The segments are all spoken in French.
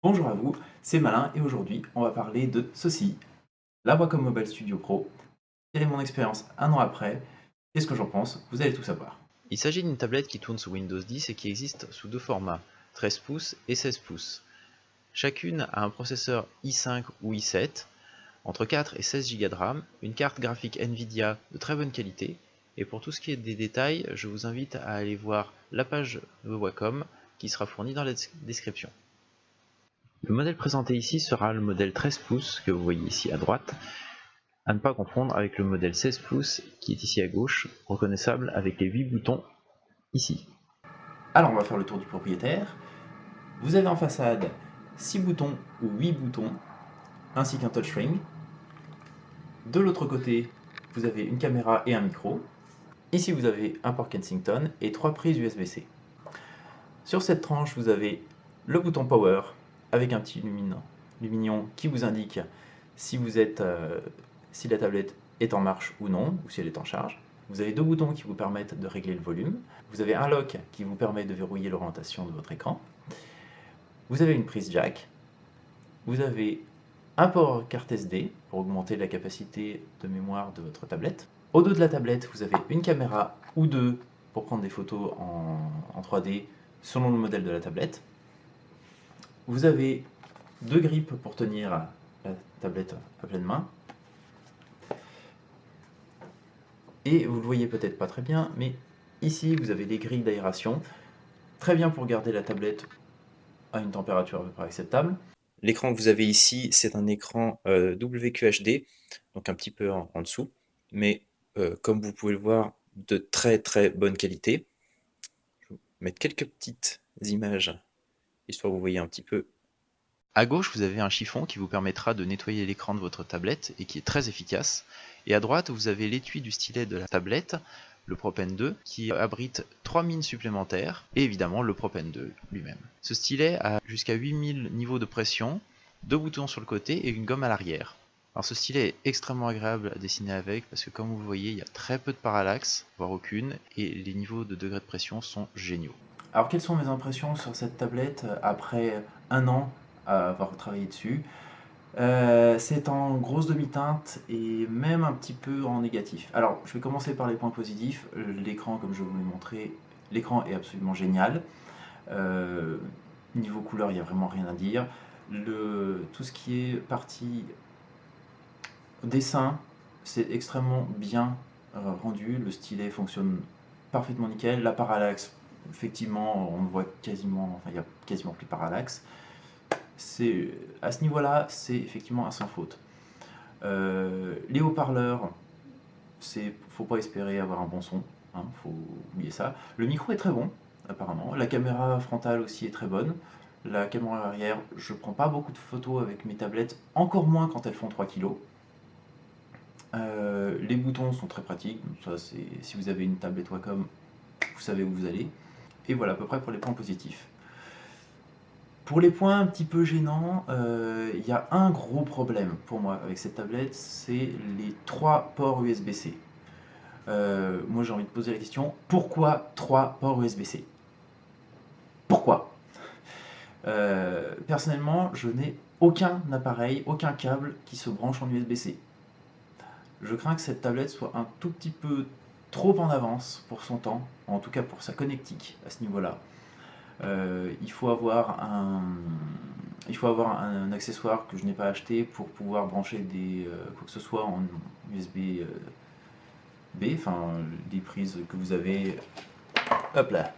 Bonjour à vous, c'est Malin et aujourd'hui on va parler de ceci, la Wacom Mobile Studio Pro. Quelle est mon expérience un an après? Qu'est-ce que j'en pense? Vous allez tout savoir. Il s'agit d'une tablette qui tourne sous Windows 10 et qui existe sous deux formats, 13 pouces et 16 pouces. Chacune a un processeur i5 ou i7, entre 4 et 16 Go de RAM, une carte graphique Nvidia de très bonne qualité, et pour tout ce qui est des détails, je vous invite à aller voir la page de Wacom qui sera fournie dans la description. Le modèle présenté ici sera le modèle 13 pouces que vous voyez ici à droite, à ne pas confondre avec le modèle 16 pouces qui est ici à gauche, reconnaissable avec les 8 boutons ici. Alors on va faire le tour du propriétaire. Vous avez en façade 6 boutons ou 8 boutons, ainsi qu'un touchscreen. De l'autre côté, vous avez une caméra et un micro. Ici vous avez un port Kensington et 3 prises USB-C. Sur cette tranche, vous avez le bouton Power avec un petit lumignon qui vous indique si si la tablette est en marche ou non, ou si elle est en charge. Vous avez deux boutons qui vous permettent de régler le volume. Vous avez un lock qui vous permet de verrouiller l'orientation de votre écran. Vous avez une prise jack. Vous avez un port carte SD pour augmenter la capacité de mémoire de votre tablette. Au dos de la tablette, vous avez une caméra ou deux pour prendre des photos en 3D selon le modèle de la tablette. Vous avez deux grippes pour tenir la tablette à pleine main. Et vous le voyez peut-être pas très bien, mais ici vous avez les grilles d'aération, très bien pour garder la tablette à une température à peu près acceptable. L'écran que vous avez ici, c'est un écran WQHD, donc un petit peu en dessous, mais comme vous pouvez le voir, de très très bonne qualité. Je vais vous mettre quelques petites images, histoire que vous voyez un petit peu. À gauche, vous avez un chiffon qui vous permettra de nettoyer l'écran de votre tablette et qui est très efficace. Et à droite, vous avez l'étui du stylet de la tablette, le Propane 2, qui abrite 3 mines supplémentaires et évidemment le Propane 2 lui-même. Ce stylet a jusqu'à 8000 niveaux de pression, deux boutons sur le côté et une gomme à l'arrière. Alors ce stylet est extrêmement agréable à dessiner avec parce que comme vous voyez, il y a très peu de parallaxe, voire aucune, et les niveaux de degrés de pression sont géniaux. Alors quelles sont mes impressions sur cette tablette après un an à avoir travaillé dessus? C'est en grosse demi-teinte et même un petit peu en négatif. Alors, je vais commencer par les points positifs. L'écran, comme je vous l'ai montré, l'écran est absolument génial. Euh, Niveau couleur, il n'y a vraiment rien à dire. Tout ce qui est partie dessin, c'est extrêmement bien rendu. Le stylet fonctionne parfaitement nickel. La parallaxe, effectivement, on voit quasiment, enfin, il n'y a quasiment plus de parallaxe. À ce niveau-là, c'est effectivement un sans faute. Les haut-parleurs, faut pas espérer avoir un bon son, hein, faut oublier ça. Le micro est très bon, apparemment. La caméra frontale aussi est très bonne. La caméra arrière, je prends pas beaucoup de photos avec mes tablettes, encore moins quand elles font 3 kilos. Les boutons sont très pratiques, donc ça c'est si vous avez une tablette Wacom, vous savez où vous allez. Et voilà à peu près pour les points positifs. Pour les points un petit peu gênants, il y a un gros problème pour moi avec cette tablette, c'est les trois ports USB-C. Moi j'ai envie de poser la question, pourquoi trois ports USB-C? Pourquoi? Personnellement, je n'ai aucun appareil, aucun câble qui se branche en USB-C. Je crains que cette tablette soit un tout petit peu trop en avance pour son temps, en tout cas pour sa connectique à ce niveau-là. Il faut avoir un accessoire que je n'ai pas acheté pour pouvoir brancher quoi que ce soit en USB B, enfin des prises que vous avez, hop là,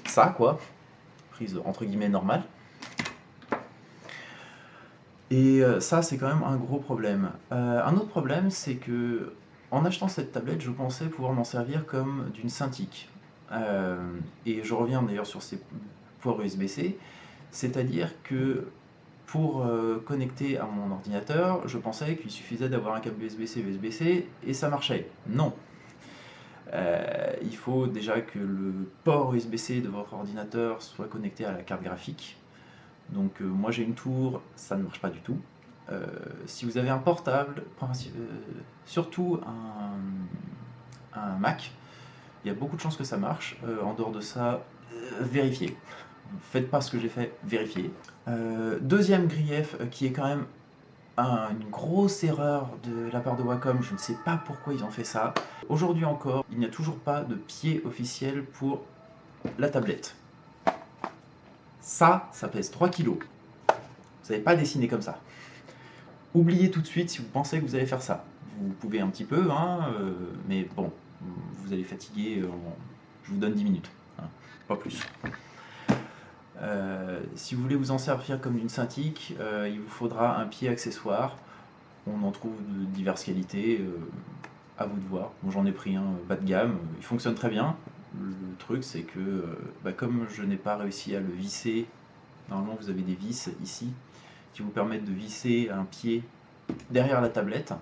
ça quoi, prise entre guillemets normale. Et ça c'est quand même un gros problème. Un autre problème c'est que en achetant cette tablette je pensais pouvoir m'en servir comme d'une Cintiq. Et je reviens d'ailleurs sur ces ports USB-C, c'est-à-dire que pour connecter à mon ordinateur, je pensais qu'il suffisait d'avoir un câble USB-C, USB-C et ça marchait. Non. Il faut déjà que le port USB-C de votre ordinateur soit connecté à la carte graphique. Donc moi j'ai une tour, ça ne marche pas du tout. Si vous avez un portable, surtout un Mac, il y a beaucoup de chances que ça marche. En dehors de ça, vérifiez. faites pas ce que j'ai fait, vérifiez. Deuxième grief qui est quand même une grosse erreur de la part de Wacom, je ne sais pas pourquoi ils ont fait ça. Aujourd'hui encore, il n'y a toujours pas de pied officiel pour la tablette. Ça pèse 3 kg. Vous savez pas dessiner comme ça. Oubliez tout de suite si vous pensez que vous allez faire ça. Vous pouvez un petit peu, hein, mais bon, vous allez fatiguer, je vous donne 10 minutes, hein, pas plus. Si vous voulez vous en servir comme d'une Cintiq, il vous faudra un pied accessoire. On en trouve de diverses qualités, à vous de voir. Bon, j'en ai pris un bas de gamme, il fonctionne très bien. Le truc c'est que, comme je n'ai pas réussi à le visser, normalement vous avez des vis ici, qui vous permettent de visser un pied derrière la tablette.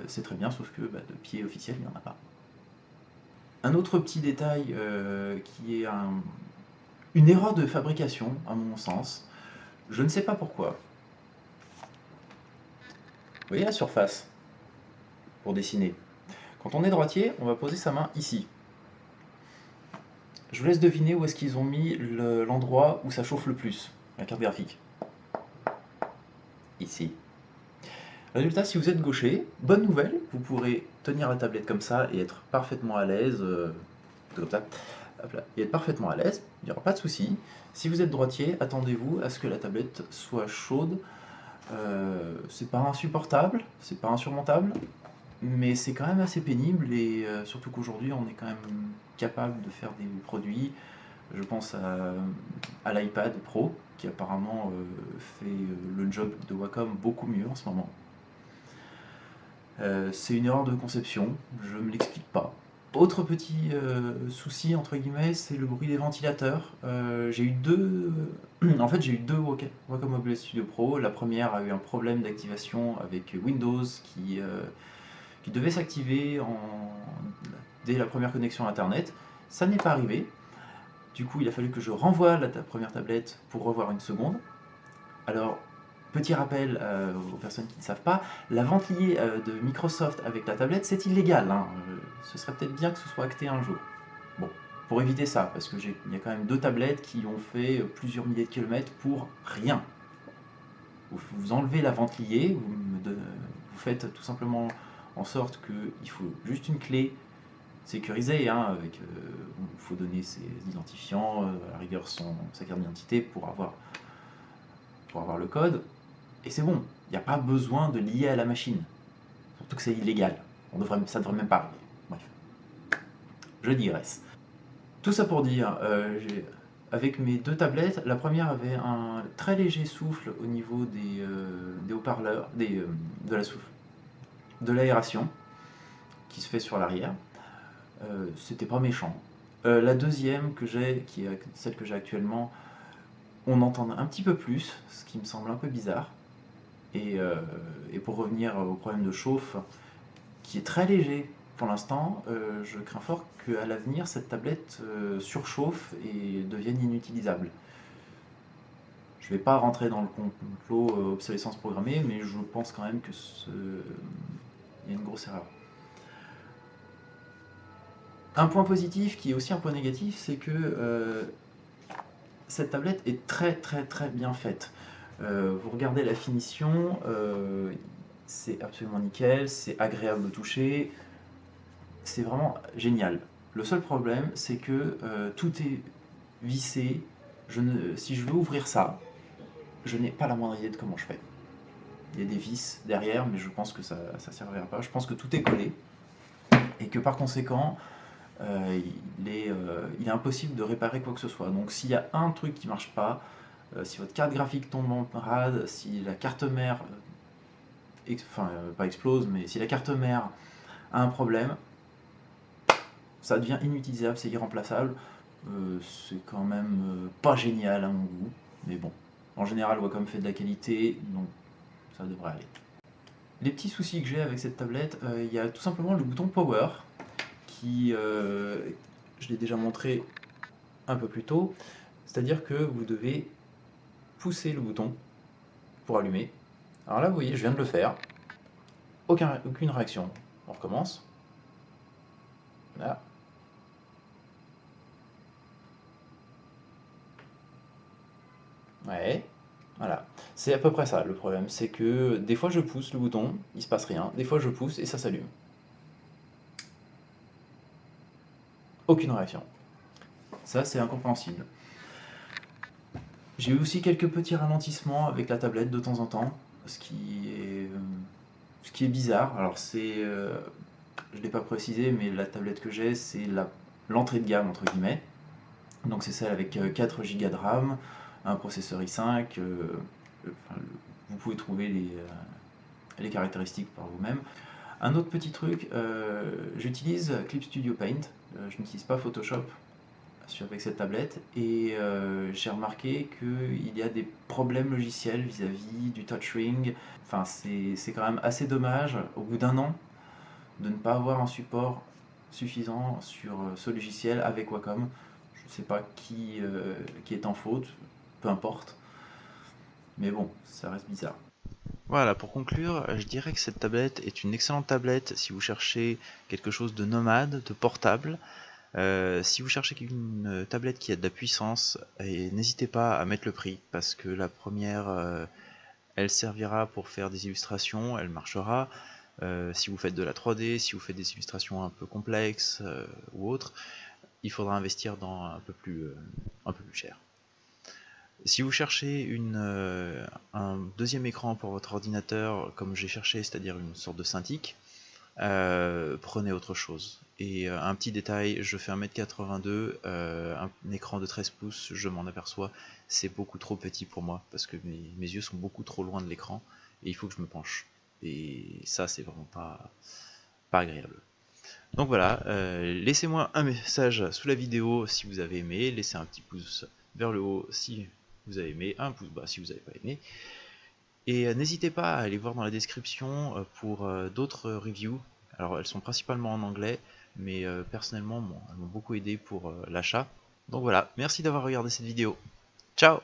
C'est très bien, sauf que de pied officiel, il n'y en a pas. Un autre petit détail qui est une erreur de fabrication, à mon sens, je ne sais pas pourquoi. Vous voyez la surface pour dessiner. Quand on est droitier, on va poser sa main ici. Je vous laisse deviner où est-ce qu'ils ont mis l'endroit où ça chauffe le plus, la carte graphique. Ici. Résultat, si vous êtes gaucher, bonne nouvelle, vous pourrez tenir la tablette comme ça et être parfaitement à l'aise, comme ça, hop là, et être parfaitement à l'aise, il n'y aura pas de souci. Si vous êtes droitier, attendez-vous à ce que la tablette soit chaude. C'est pas insupportable, c'est pas insurmontable, mais c'est quand même assez pénible, et surtout qu'aujourd'hui on est quand même capable de faire des produits. Je pense à l'iPad Pro, qui apparemment fait le job de Wacom beaucoup mieux en ce moment. C'est une erreur de conception, je ne me l'explique pas. Autre petit souci, entre guillemets, c'est le bruit des ventilateurs. J'ai eu deux... En fait, j'ai eu deux Wacom Mobile Studio Pro. La première a eu un problème d'activation avec Windows qui devait s'activer dès la première connexion Internet. Ça n'est pas arrivé. Du coup, il a fallu que je renvoie la première tablette pour revoir une seconde. Alors, petit rappel aux personnes qui ne savent pas, la ventilée de Microsoft avec la tablette, c'est illégal, hein. Ce serait peut-être bien que ce soit acté un jour. Bon, pour éviter ça, parce que il y a quand même deux tablettes qui ont fait plusieurs milliers de kilomètres pour rien. Vous enlevez la ventilée, vous faites tout simplement en sorte qu'il faut juste une clé sécurisée, hein, il faut donner ses identifiants, à la rigueur sa carte d'identité pour avoir le code. Et c'est bon, il n'y a pas besoin de lier à la machine. Surtout que c'est illégal. Ça ne devrait même pas arriver. Bref. Je digresse. Tout ça pour dire, avec mes deux tablettes, la première avait un très léger souffle au niveau des haut-parleurs, de l'aération qui se fait sur l'arrière. C'était pas méchant. La deuxième que j'ai, qui est celle que j'ai actuellement, on entend un petit peu plus, ce qui me semble un peu bizarre. Et pour revenir au problème de chauffe, qui est très léger pour l'instant, je crains fort qu'à l'avenir, cette tablette surchauffe et devienne inutilisable. Je ne vais pas rentrer dans le complot obsolescence programmée, mais je pense quand même que il y a une grosse erreur. Un point positif, qui est aussi un point négatif, c'est que cette tablette est très bien faite. Vous regardez la finition, c'est absolument nickel, c'est agréable au toucher, c'est vraiment génial. Le seul problème, c'est que tout est vissé. Si je veux ouvrir ça, je n'ai pas la moindre idée de comment je fais. Il y a des vis derrière, mais je pense que ça ne servira pas. Je pense que tout est collé, et que par conséquent, il est impossible de réparer quoi que ce soit. Donc s'il y a un truc qui ne marche pas, si votre carte graphique tombe en rade, si la carte mère, pas explose, mais si la carte mère a un problème, ça devient inutilisable, c'est irremplaçable. C'est quand même pas génial à mon goût, mais bon. En général, Wacom fait de la qualité, donc ça devrait aller. Les petits soucis que j'ai avec cette tablette, il y a tout simplement le bouton Power, qui, je l'ai déjà montré un peu plus tôt, c'est-à-dire que vous devez pousser le bouton pour allumer. Alors là, vous voyez, je viens de le faire. Aucune réaction. On recommence. 'Là. Ouais, voilà. C'est à peu près ça le problème, c'est que des fois je pousse le bouton, il se passe rien, des fois je pousse et ça s'allume. Aucune réaction. Ça, c'est incompréhensible. J'ai eu aussi quelques petits ralentissements avec la tablette de temps en temps, ce qui est bizarre. Alors je ne l'ai pas précisé, mais la tablette que j'ai, c'est l'entrée de gamme entre guillemets. Donc c'est celle avec 4 Go de RAM, un processeur i5. Enfin, vous pouvez trouver les caractéristiques par vous-même. Un autre petit truc, j'utilise Clip Studio Paint. Je n'utilise pas Photoshop avec cette tablette et j'ai remarqué qu'il y a des problèmes logiciels vis-à-vis du touchring. Enfin, c'est quand même assez dommage au bout d'un an de ne pas avoir un support suffisant sur ce logiciel avec Wacom. Je ne sais pas qui est en faute, peu importe, mais bon, ça reste bizarre. Voilà, pour conclure, je dirais que cette tablette est une excellente tablette si vous cherchez quelque chose de nomade, de portable. Si vous cherchez une tablette qui a de la puissance, n'hésitez pas à mettre le prix, parce que la première, elle servira pour faire des illustrations, elle marchera. Si vous faites de la 3D, si vous faites des illustrations un peu complexes ou autres, il faudra investir dans un peu plus cher. Si vous cherchez un deuxième écran pour votre ordinateur, comme j'ai cherché, c'est-à-dire une sorte de Cintiq, prenez autre chose. Et un petit détail, je fais 1m82, un écran de 13 pouces, je m'en aperçois, c'est beaucoup trop petit pour moi, parce que mes yeux sont beaucoup trop loin de l'écran, et il faut que je me penche. Et ça, c'est vraiment pas agréable. Donc voilà, laissez-moi un message sous la vidéo si vous avez aimé, laissez un petit pouce vers le haut si vous avez aimé, un pouce bas si vous n'avez pas aimé. Et n'hésitez pas à aller voir dans la description pour d'autres reviews. Alors elles sont principalement en anglais, mais personnellement elles m'ont beaucoup aidé pour l'achat. Donc voilà, merci d'avoir regardé cette vidéo. Ciao!